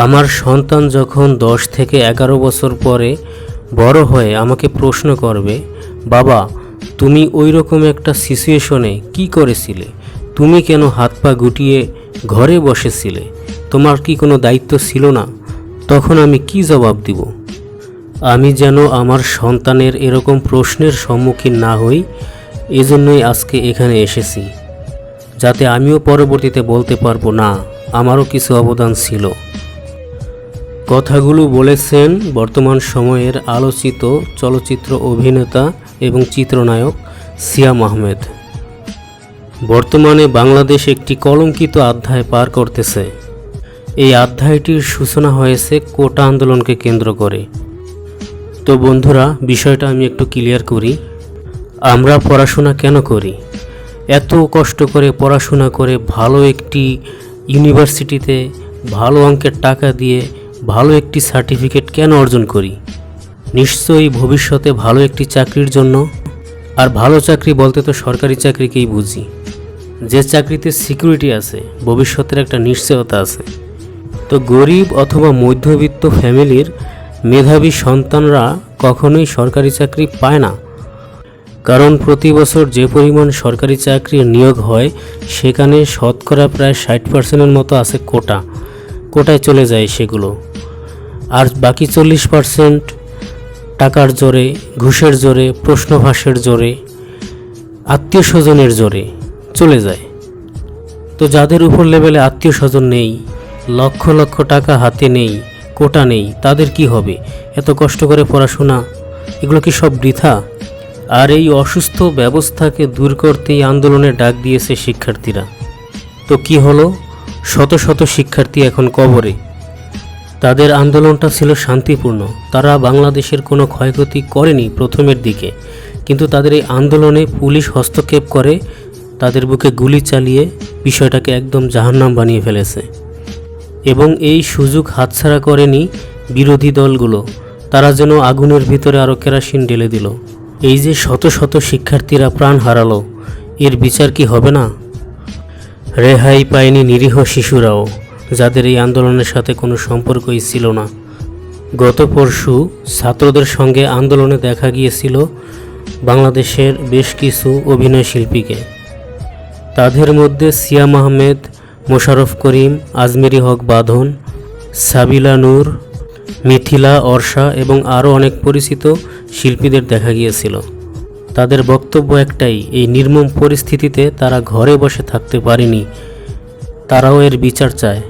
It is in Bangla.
আমার সন্তান যখন 10 থেকে 11 বছর পরে বড় হয়ে আমাকে প্রশ্ন করবে, বাবা তুমি ওই রকম একটা সিচুয়েশনে কি করেছিলে, তুমি কেন হাত পা গুটিয়ে ঘরে বসেছিলে, তোমার কি কোনো দায়িত্ব ছিল না, তখন আমি কি জবাব দিব? আমি যেন আমার সন্তানের এরকম প্রশ্নের সম্মুখীন না হই, এজন্যই আজকে এখানে এসেছি, যাতে আমিও পরবর্তীতে বলতে পারবো না আমারও কিছু অবদান ছিল। কথাগুলো বলেছেন বর্তমান সময়ের আলোচিত চলচ্চিত্র অভিনেতা এবং চিত্রনায়ক সিয়াম আহমেদ। বর্তমানে বাংলাদেশ একটি কলঙ্কিত অধ্যায় পার করতেছে। এই অধ্যায়টির সূচনা হয়েছে কোটা আন্দোলনকে কেন্দ্র করে। তো বন্ধুরা, বিষয়টা আমি একটু ক্লিয়ার করি। আমরা পড়াশোনা কেন করি? এত কষ্ট করে পড়াশোনা করে ভালো একটি ইউনিভার্সিটিতে ভালো অঙ্কের টাকা দিয়ে ভালো একটি সার্টিফিকেট কেন অর্জন করি? নিশ্চয়ই ভবিষ্যতে ভালো একটি চাকরির জন্য। আর ভালো চাকরি বলতে তো সরকারি চাকরিকেই বুঝি, যে চাকরিতে সিকিউরিটি আছে, ভবিষ্যতের একটা নিশ্চয়তা আছে। তো গরিব অথবা মধ্যবিত্ত ফ্যামিলির মেধাবী সন্তানরা কখনোই সরকারি চাকরি পায় না, কারণ প্রতি বছর যে পরিমাণ সরকারি চাকরির নিয়োগ হয় সেখানে শতকরা প্রায় 60% মতো আছে কোটায় চলে যায় সেগুলো। আর বাকি 40% টাকার জোরে, ঘুষের জোরে, প্রশ্নভাসের জোরে, আত্মীয় স্বজনের জোরে চলে যায়। তো যাদের উপর লেভেলে আত্মীয় স্বজন নেই, লক্ষ লক্ষ টাকা হাতে নেই, কোটা নেই, তাদের কি হবে? এত কষ্ট করে পড়াশোনা, এগুলো কি সব বৃথা? আর এই অসুস্থ ব্যবস্থাকে দূর করতেই আন্দোলনে ডাক দিয়েছে শিক্ষার্থীরা। তো কি হলো? শত শত শিক্ষার্থী এখন কবরে। তাদের আন্দোলনটা ছিল শান্তিপূর্ণ, তারা বাংলাদেশের কোনো ক্ষয়ক্ষতি করেনি প্রথমের দিকে, কিন্তু তাদের এই আন্দোলনে পুলিশ হস্তক্ষেপ করে, তাদের বুকে গুলি চালিয়ে বিষয়টাকে একদম জাহান্নাম বানিয়ে ফেলেছে। এবং এই সুযোগ হাতছাড়া করেনি বিরোধী দলগুলো, তারা যেন আগুনের ভিতরে আরও কেরোসিন ঢেলে দিল। এই যে শত শত শিক্ষার্থীরা প্রাণ হারালো, এর বিচার কি হবে না? রেহাই পায়নি নিরীহ শিশুরাও, যাদের এই আন্দোলনের সাথে কোনো সম্পর্কই ছিল না। গত পরশু ছাত্রদের সঙ্গে আন্দোলনে দেখা গিয়েছিল বাংলাদেশের বেশ কিছু অভিনয় শিল্পীকে। তাদের মধ্যে সিয়াম আহমেদ, মোশাররফ করিম, আজমেরি হক বাঁধন, সাবিলা নূর, মিথিলা, অর্ষা এবং আরও অনেক পরিচিত শিল্পীদের দেখা গিয়েছিল। তাদের বক্তব্য একটাই, এই নির্মম পরিস্থিতিতে তারা ঘরে বসে থাকতে পারেনি, তারাও এর বিচার চায়।